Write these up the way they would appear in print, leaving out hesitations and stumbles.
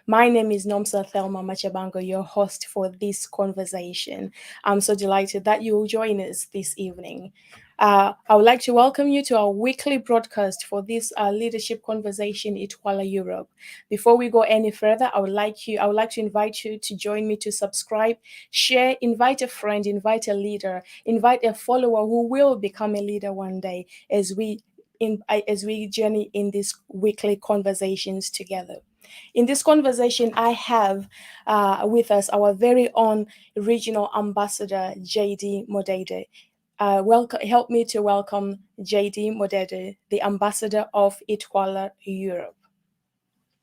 My name is Nomsa Thelma Machabango, your host for this conversation. I'm so delighted that you will join us this evening. I would like to welcome you to our weekly broadcast for this leadership conversation ITWLA Europe. Before we go any further, I would like to invite you to join me to subscribe, share, invite a friend, invite a leader, invite a follower who will become a leader one day as we journey in these weekly conversations together. In this conversation, I have with us our very own regional ambassador, JD Modede. Help me to welcome JD Modede, the ambassador of ITWLA Europe.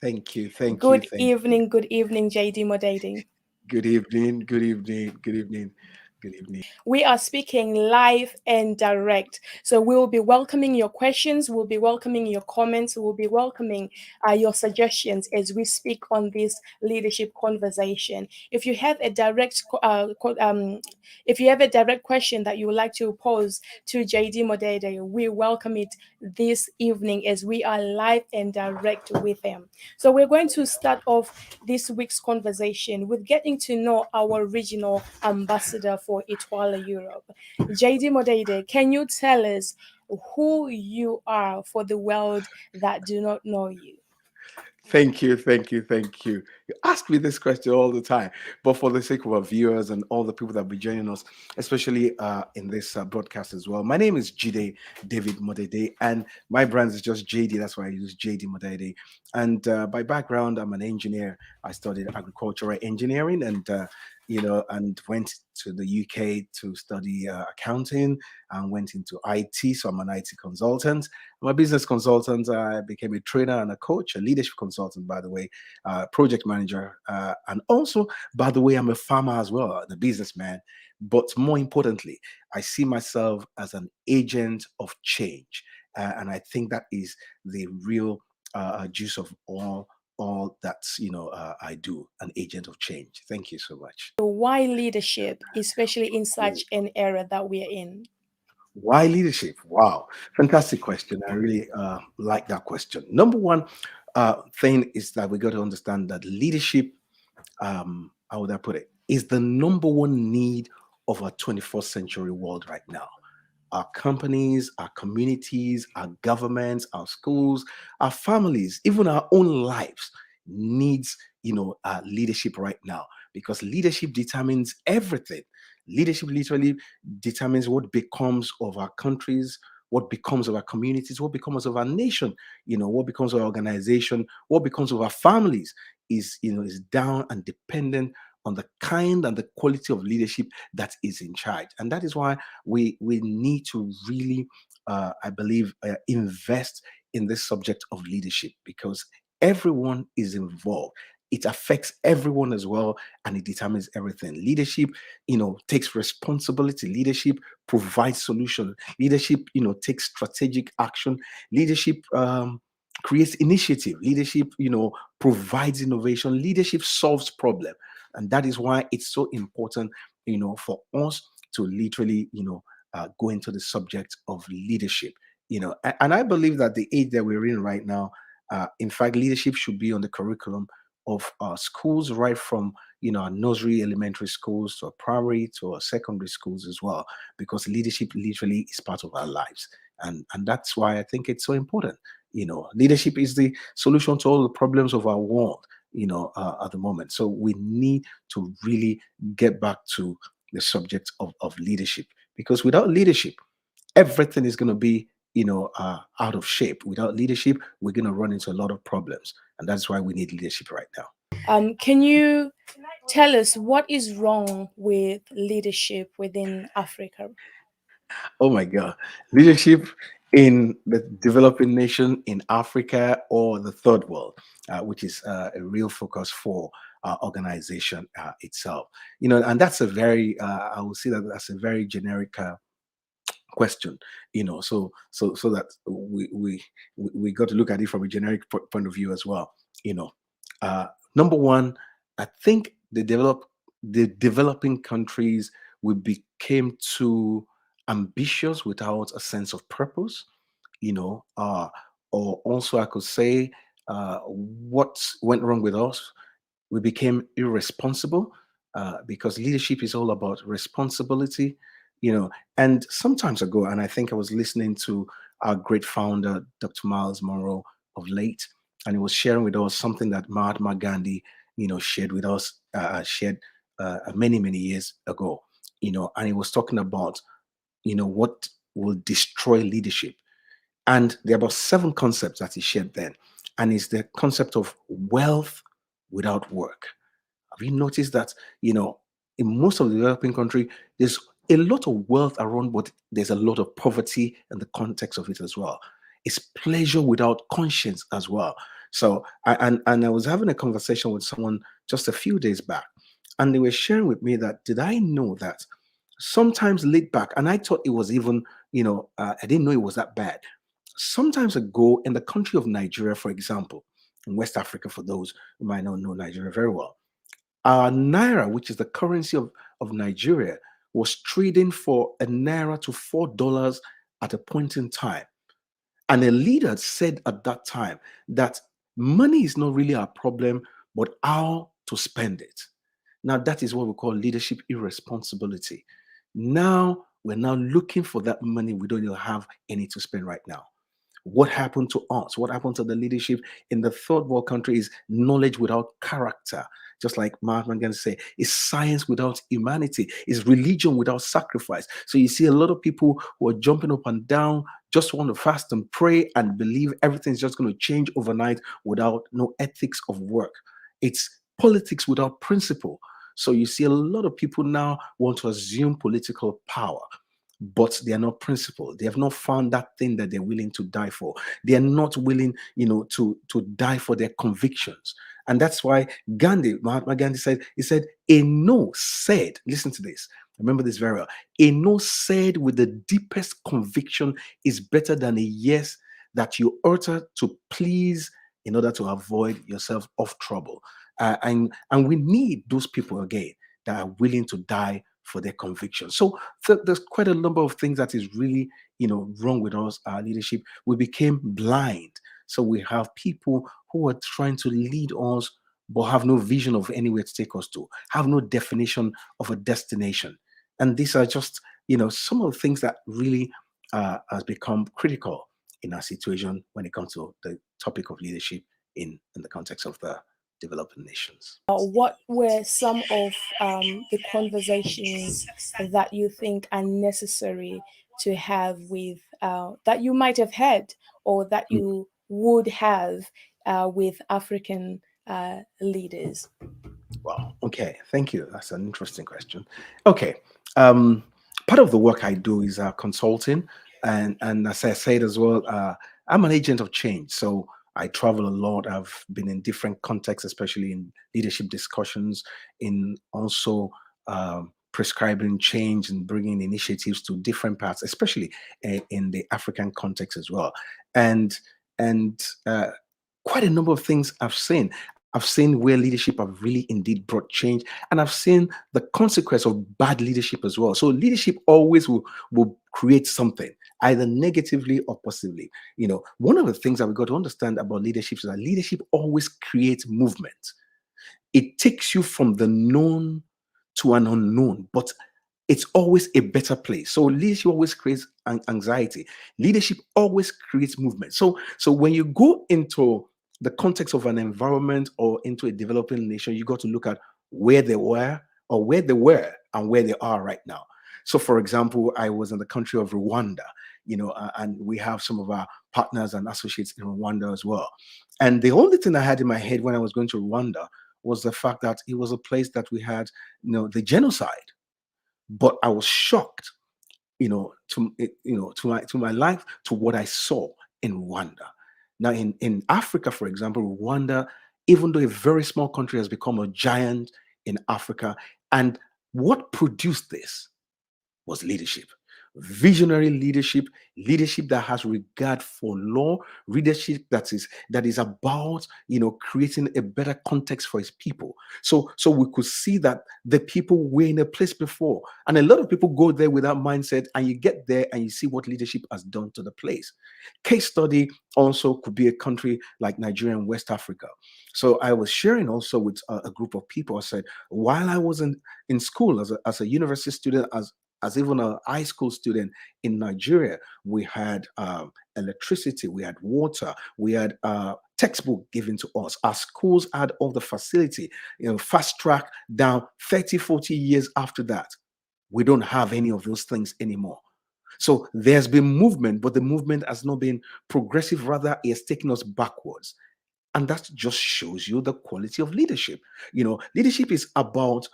Thank you, thank you, Good thank you. evening, good evening, JD Modede. Good evening, good evening, good evening, good evening. We are speaking live and direct. So we will be welcoming your questions, we'll be welcoming your comments, we'll be welcoming your suggestions as we speak on this leadership conversation. If you have a direct question that you would like to pose to JD Modede, we welcome it this evening as we are live and direct with him. So we're going to start off this week's conversation with getting to know our regional ambassador for ITWLA Europe. JD Modede, can you tell us who you are for the world that do not know you? Thank you, thank you, thank you. You ask me this question all the time, but for the sake of our viewers and all the people that will be joining us, especially in this broadcast as well. My name is Jide David Modede, and my brand is just JD. That's why I use JD Modede. And by background, I'm an engineer. I studied agricultural engineering, and went to the UK to study accounting and went into IT. So I'm an IT consultant. I'm a business consultant. I became a trainer and a coach, a leadership consultant, by the way, project manager. And also, by the way, I'm a farmer as well, the businessman. But more importantly, I see myself as an agent of change. And I think that is the real juice of all that I do, an agent of change. Thank you so much. So why leadership, especially in such an era that we are in? Why leadership? Wow, fantastic question. I really like that question. Number one thing is that we got to understand that leadership, how would I put it, is the number one need of our 21st century world right now. Our companies, our communities, our governments, our schools, our families, even our own lives needs, leadership right now, because leadership determines everything. Leadership literally determines what becomes of our countries, what becomes of our communities, what becomes of our nation, what becomes of our organization, what becomes of our families is down and dependent on the kind and the quality of leadership that is in charge. And that is why we need to really, I believe, invest in this subject of leadership, because everyone is involved. It affects everyone as well, and it determines everything. Leadership, takes responsibility. Leadership provides solutions. Leadership, takes strategic action. Leadership creates initiative. Leadership, provides innovation. Leadership solves problem, and that is why it's so important, for us to literally, go into the subject of leadership. And I believe that the age that we're in right now, in fact, leadership should be on the curriculum of schools, right from our nursery, elementary schools, to our primary, to our secondary schools as well, because leadership literally is part of our lives, and that's why I think it's so important. Leadership is the solution to all the problems of our world. At the moment, so we need to really get back to the subject of leadership, because without leadership, everything is going to be out of shape. Without leadership, we're going to run into a lot of problems, and that's why we need leadership right now. Can you tell us what is wrong with leadership within Africa? Oh my God. Leadership in the developing nation, in Africa, or the third world, which is a real focus for our organization itself. And that's a very, I will say that that's a very generic question. So that we got to look at it from a generic point of view as well. you know Number one, I think the developing countries, we became too ambitious without a sense of purpose. you know uh or also I could say, what went wrong with us We became irresponsible because leadership is all about responsibility, And some times ago, and I think I was listening to our great founder, Dr. Miles Monroe, of late, and he was sharing with us something that Mahatma Gandhi, shared with us, shared many, many years ago, and he was talking about, what will destroy leadership. And there are about seven concepts that he shared then. And it's the concept of wealth without work. Have you noticed that, in most of the developing country, there's a lot of wealth around, but there's a lot of poverty in the context of it as well. It's pleasure without conscience as well. So, and I was having a conversation with someone just a few days back, and they were sharing with me that did I know that sometimes laid back, and I thought it was even, I didn't know it was that bad. Sometimes ago in the country of Nigeria, for example, in West Africa, for those who might not know Nigeria very well, our naira, which is the currency of Nigeria, was trading for a naira to $4 at a point in time. And a leader said at that time that money is not really our problem, but how to spend it. Now, that is what we call leadership irresponsibility. Now, we're now looking for that money. We don't even have any to spend right now. What happened to us? What happened to the leadership in the third world country is knowledge without character. Just like Mahatma Gandhi say, is science without humanity, is religion without sacrifice. So you see a lot of people who are jumping up and down, just want to fast and pray and believe everything's just going to change overnight without no ethics of work. It's politics without principle. So you see a lot of people now want to assume political power, but they are not principled. They have not found that thing that they're willing to die for. They are not willing, to die for their convictions. And that's why Mahatma Gandhi said, a no said, listen to this, remember this very well, a no said with the deepest conviction is better than a yes that you utter to please in order to avoid yourself of trouble. And we need those people again that are willing to die for their convictions. So there's quite a number of things that is really, wrong with us, our leadership. We became blind. So we have people who are trying to lead us, but have no vision of anywhere to take us to, have no definition of a destination. And these are just, some of the things that really has become critical in our situation when it comes to the topic of leadership in the context of the developing nations. What were some of the conversations that you think are necessary to have with that you might have had or that you would have with African leaders? Wow. Okay. Thank you. That's an interesting question. Okay. Um, Part of the work I do is consulting, and as I said as well, I'm an agent of change. So I travel a lot. I've been in different contexts, especially in leadership discussions, in also prescribing change and bringing initiatives to different parts, especially in the African context as well. And and quite a number of things I've seen. I've seen where leadership have really indeed brought change, and I've seen the consequence of bad leadership as well. So leadership always will create something, either negatively or positively. One of the things that we got to understand about leadership is that leadership always creates movement. It takes you from the known to an unknown, but it's always a better place. So leadership always creates anxiety. Leadership always creates movement. So when you go into the context of an environment or into a developing nation, you got to look at where they were or where they were and where they are right now. So, for example, I was in the country of Rwanda, and we have some of our partners and associates in Rwanda as well. And the only thing I had in my head when I was going to Rwanda was the fact that it was a place that we had, the genocide. But I was shocked, to my life, to what I saw in Rwanda. Now, in Africa, for example, Rwanda, even though a very small country, has become a giant in Africa. And what produced this was leadership. visionary leadership, leadership that has regard for law, leadership that is about creating a better context for his people. So we could see that the people were in a place before, and a lot of people go there with that mindset, and you get there and you see what leadership has done to the place. Case study also could be a country like Nigeria and West Africa. So I was sharing also with a group of people. I said, while I was in school as a university student, as even a high school student in Nigeria, we had electricity, we had water, we had textbook given to us. Our schools had all the facility, fast track down 30, 40 years after that. We don't have any of those things anymore. So there's been movement, but the movement has not been progressive. Rather, it has taken us backwards. And that just shows you the quality of leadership. Leadership is about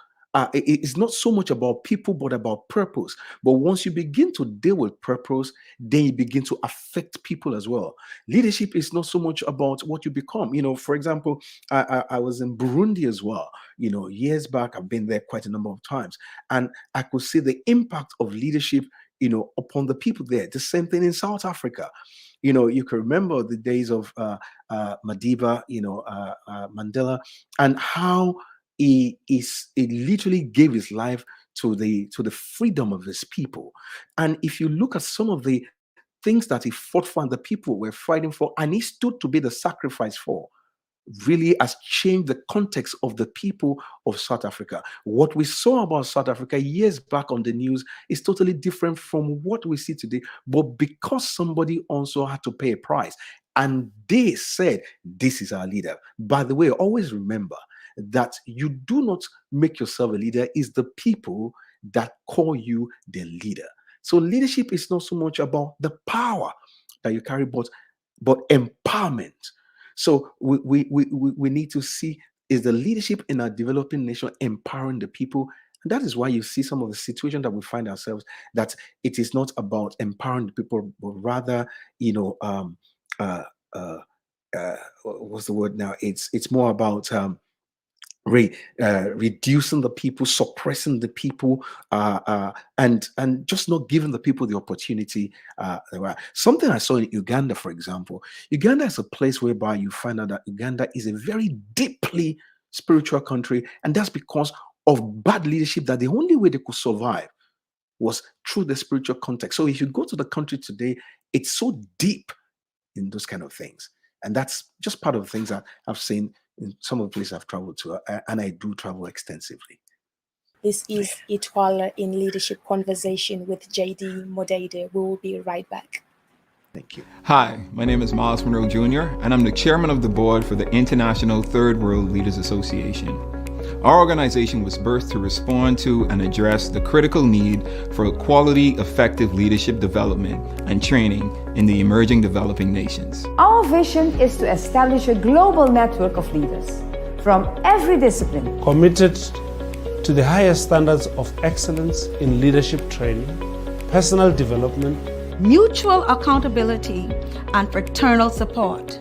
it's not so much about people, but about purpose. But once you begin to deal with purpose, then you begin to affect people as well. Leadership is not so much about what you become. For example, I was in Burundi as well. Years back, I've been there quite a number of times, and I could see the impact of leadership, upon the people there. The same thing in South Africa. You can remember the days of Madiba, Mandela, and how he literally gave his life to the freedom of his people. And if you look at some of the things that he fought for and the people were fighting for, and he stood to be the sacrifice for, really has changed the context of the people of South Africa. What we saw about South Africa years back on the news is totally different from what we see today, but because somebody also had to pay a price, and they said, this is our leader. By the way, always remember that you do not make yourself a leader, it's the people that call you the leader. So leadership is not so much about the power that you carry, but empowerment. So we need to see, is the leadership in our developing nation empowering the people? And that is why you see some of the situations that we find ourselves, that it is not about empowering the people, but rather, what's the word now? It's more about reducing the people, suppressing the people, and just not giving the people the opportunity. Something I saw in Uganda, for example. Uganda is a place whereby you find out that Uganda is a very deeply spiritual country, and that's because of bad leadership, that the only way they could survive was through the spiritual context. So if you go to the country today, it's so deep in those kind of things. And that's just part of the things that I've seen in some of the places I've traveled to, and I do travel extensively. This is ITWLA in Leadership Conversation with JD Modede. We will be right back. Thank you. Hi, my name is Miles Monroe Jr., and I'm the chairman of the board for the International Third World Leaders Association. Our organization was birthed to respond to and address the critical need for quality, effective leadership development and training in the emerging developing nations. Our vision is to establish a global network of leaders from every discipline, committed to the highest standards of excellence in leadership training, personal development, mutual accountability, and fraternal support,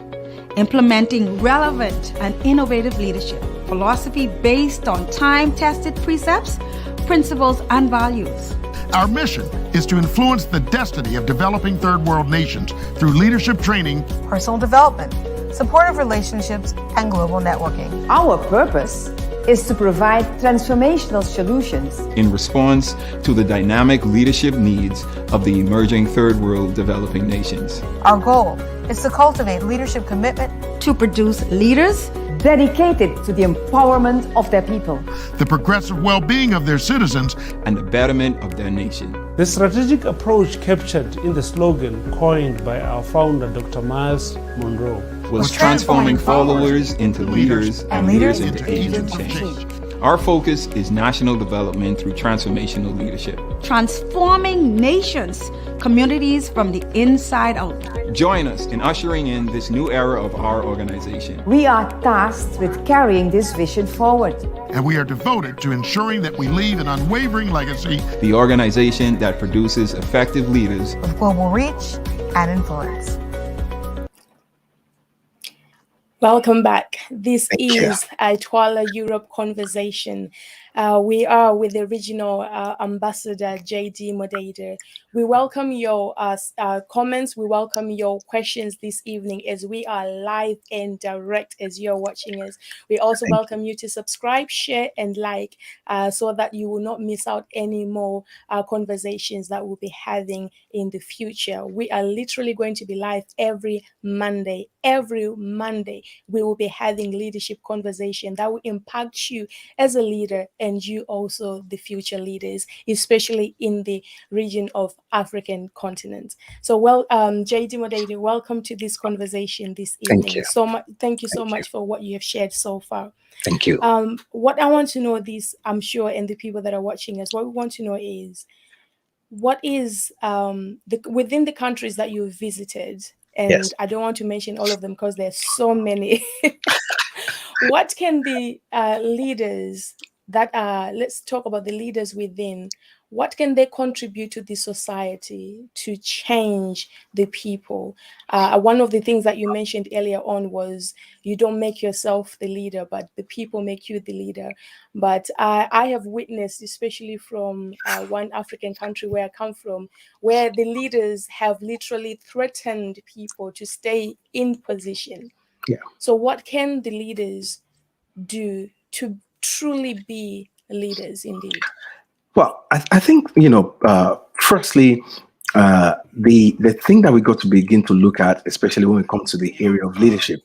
implementing relevant and innovative leadership philosophy based on time-tested precepts, principles, and values. Our mission is to influence the destiny of developing third world nations through leadership training, personal development, supportive relationships, and global networking. Our purpose is to provide transformational solutions in response to the dynamic leadership needs of the emerging third world developing nations. Our goal is to cultivate leadership commitment to produce leaders dedicated to the empowerment of their people, the progressive well-being of their citizens, and the betterment of their nation. The strategic approach captured in the slogan coined by our founder, Dr. Miles Monroe, was transforming followers into leaders and leaders into agents of change. Our focus is national development through transformational leadership, transforming nations, communities from the inside out. Join us in ushering in this new era of our organization. We are tasked with carrying this vision forward, and we are devoted to ensuring that we leave an unwavering legacy. The organization that produces effective leaders with global reach and influence. Welcome back. This is ITWLA Europe Conversation. We are with the regional ambassador, JD Moderator. We welcome your comments. We welcome your questions this evening as we are live and direct as you're watching us. We also welcome you to subscribe, share, and like so that you will not miss out any more conversations that we'll be having in the future. We are literally going to be live every Monday. Every Monday, we will be having leadership conversation that will impact you as a leader and you also the future leaders, especially in the region of African continent. So, well, JD Moderator, welcome to this conversation this Thank evening. you. So much, thank you so Thank you. much for what you have shared so far. Thank you. What I want to know, this I'm sure, and the people that are watching us, what we want to know is, what is within the countries that you visited, and Yes. I don't want to mention all of them because there's so many. What can the leaders that are, let's talk about the leaders within, what can they contribute to the society to change the people? One of the things that you mentioned earlier on was you don't make yourself the leader, but the people make you the leader. But I have witnessed, especially from one African country where I come from, where the leaders have literally threatened people to stay in position. Yeah. So, what can the leaders do to truly be leaders indeed? Well, I think, firstly, the thing that we got to begin to look at, especially when it comes to the area of leadership,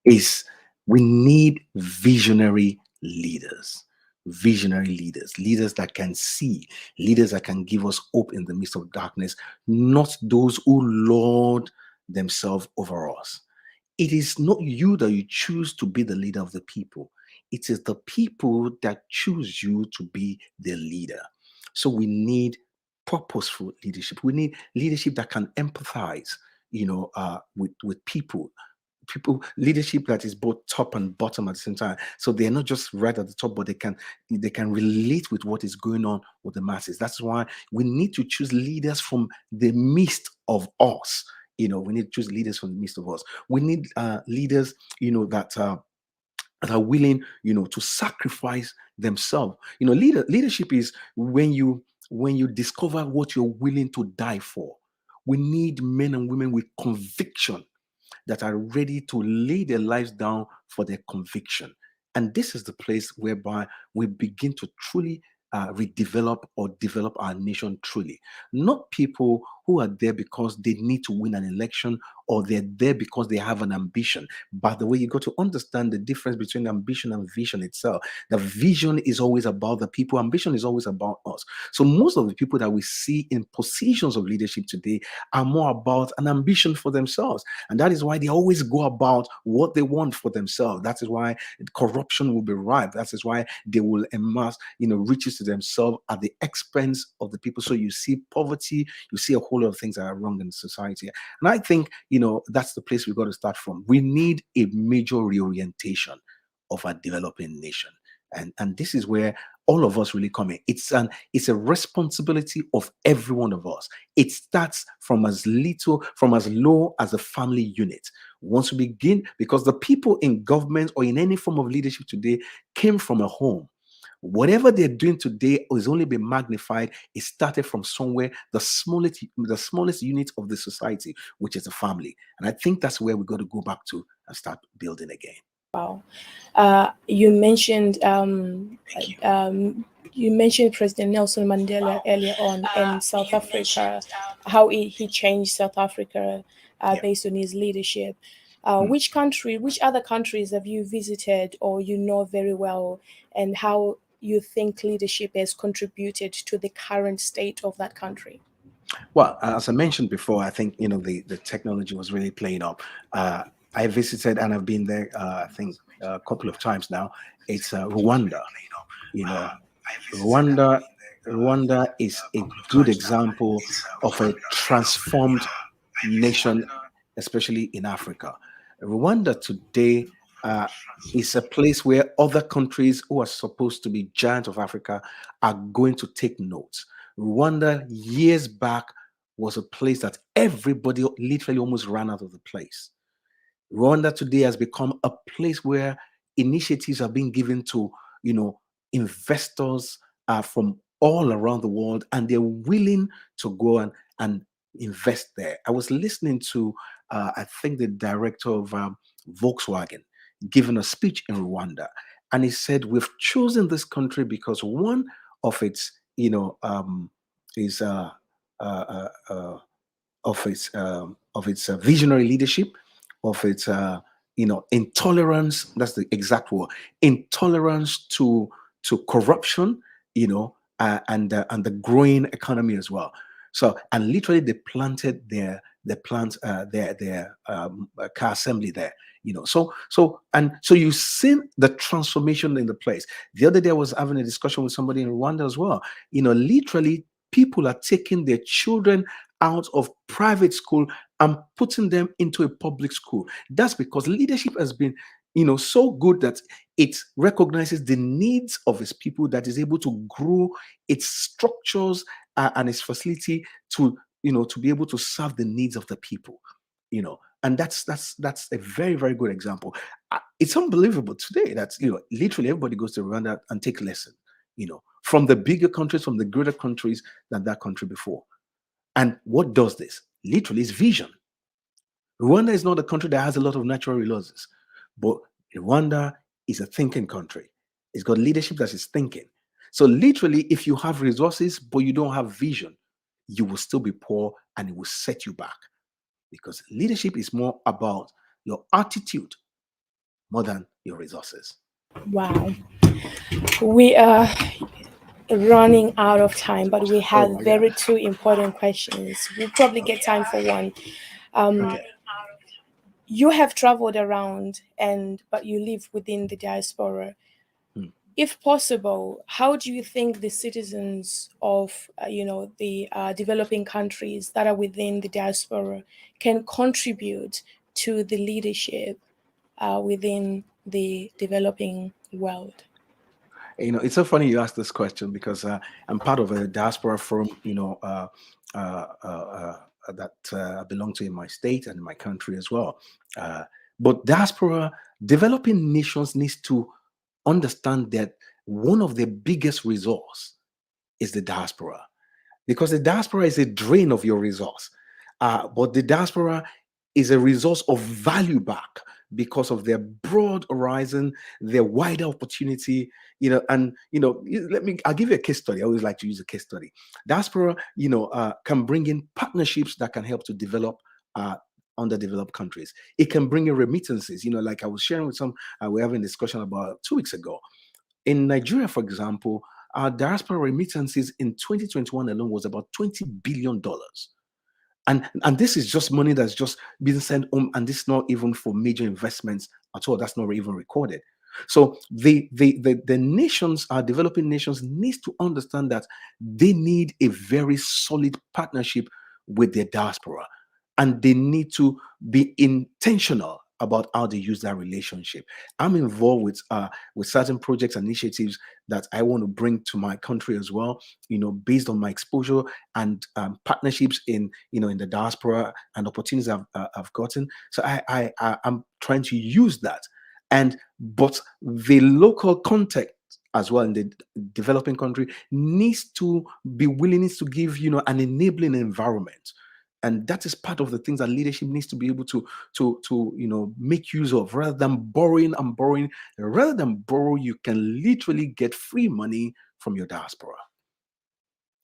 is we need visionary leaders. Visionary leaders, leaders that can see, leaders that can give us hope in the midst of darkness, not those who lord themselves over us. It is not you that you choose to be the leader of the people. It is the people that choose you to be the leader. So we need purposeful leadership. We need leadership that can empathize, with people. Leadership that is both top and bottom at the same time. So they're not just right at the top, but they can relate with what is going on with the masses. That's why we need to choose leaders from the midst of us. We need to choose leaders from the midst of us. We need leaders, that are willing, to sacrifice themselves. Leadership is when you discover what you're willing to die for. We need men and women with conviction that are ready to lay their lives down for their conviction. And this is the place whereby we begin to truly redevelop or develop our nation truly. Not people who are there because they need to win an election or they're there because they have an ambition. By the way, you got to understand the difference between ambition and vision itself. The vision is always about the people, ambition is always about us. So most of the people that we see in positions of leadership today are more about an ambition for themselves. And that is why they always go about what they want for themselves. That is why corruption will be rife. That is why they will amass, riches to themselves at the expense of the people. So you see poverty, you see a whole lot of things that are wrong in society. And I think, that's the place we've got to start from. We need a major reorientation of our developing nation. And this is where all of us really come in. It's a responsibility of every one of us. It starts from as low as a family unit. Once we begin, because the people in government or in any form of leadership today came from a home. Whatever they're doing today is only been magnified. It started from somewhere, the smallest unit of the society, which is a family. And I think that's where we got to go back to and start building again. Wow. You mentioned President Nelson Mandela earlier on in South Africa, how he changed South Africa based on his leadership. Which other countries have you visited or you know very well, and how you think leadership has contributed to the current state of that country? Well, as I mentioned before, I think the technology was really playing up. I visited and I've been there, I think, a couple of times now. It's Rwanda. Rwanda is a good example of a transformed nation, especially in Africa. Rwanda today is a place where other countries who are supposed to be giants of Africa are going to take notes. Rwanda, years back, was a place that everybody literally almost ran out of the place. Rwanda today has become a place where initiatives are being given to, investors from all around the world, and they're willing to go and invest there. I was listening to, I think, the director of Volkswagen giving a speech in Rwanda, and he said, "We've chosen this country because one of its, is of its visionary leadership, of its intolerance. That's the exact word. Intolerance to corruption. And the growing economy as well. So, and literally they planted their car assembly there. So you've seen the transformation in the place. The other day I was having a discussion with somebody in Rwanda as well. Literally people are taking their children out of private school and putting them into a public school. That's because leadership has been so good that it recognizes the needs of its people, that is able to grow its structures and its facility to be able to serve the needs of the people. And that's a very, very good example. It's unbelievable today that literally everybody goes to Rwanda and take a lesson from the bigger countries, from the greater countries than that country before. And what does this? Literally, is vision. Rwanda is not a country that has a lot of natural resources, but Rwanda is a thinking country. It's got leadership that is thinking. So literally, if you have resources, but you don't have vision, you will still be poor and it will set you back. Because leadership is more about your attitude more than your resources. Wow. We are running out of time, but we have very two important questions. We'll probably get time for one. You have traveled around, but you live within the diaspora. If possible, how do you think the citizens of the developing countries that are within the diaspora can contribute to the leadership within the developing world? It's so funny you ask this question because I'm part of a diaspora forum, that I belong to in my state and in my country as well. But diaspora, developing nations needs to understand that one of the biggest resource is the diaspora, because the diaspora is a drain of your resource. But the diaspora is a resource of value back because of their broad horizon, their wider opportunity, I'll give you a case study. I always like to use a case study. Diaspora, can bring in partnerships that can help to develop underdeveloped countries. It can bring in remittances, like I was sharing with some, we're having a discussion about 2 weeks ago. In Nigeria, for example, our diaspora remittances in 2021 alone was about $20 billion. And this is just money that's just being sent home, and this is not even for major investments at all. That's not even recorded. So the nations, our developing nations, needs to understand that they need a very solid partnership with their diaspora, and they need to be intentional about how they use that relationship. I'm involved with certain projects and initiatives that I want to bring to my country as well, based on my exposure and partnerships in the diaspora and opportunities I've gotten. So I'm trying to use that. But the local context as well in the developing country needs to be willing, needs to give an enabling environment. And that is part of the things that leadership needs to be able to make use of, rather than borrowing and borrowing. Rather than borrow, you can literally get free money from your diaspora.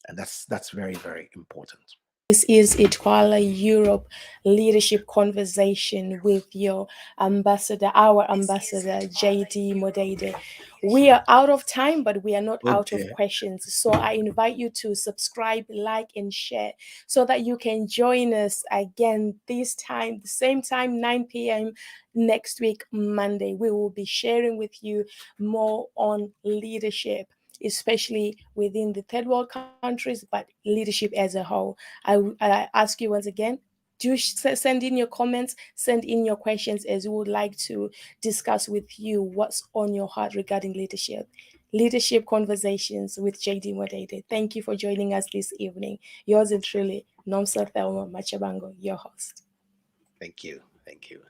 And that's very, very important. This is ITWLA Europe Leadership Conversation with your ambassador, our ambassador, JD Modede. We are out of time, but we are not out of questions. So I invite you to subscribe, like, and share so that you can join us again this time, the same time, 9 p.m. next week, Monday. We will be sharing with you more on leadership, especially within the third world countries, but leadership as a whole. I ask you once again, do send in your comments, send in your questions, as we would like to discuss with you what's on your heart regarding leadership. Leadership Conversations with JD Modede. Thank you for joining us this evening. Yours and truly, Nomsa Thelma Machabango, your host. Thank you. Thank you.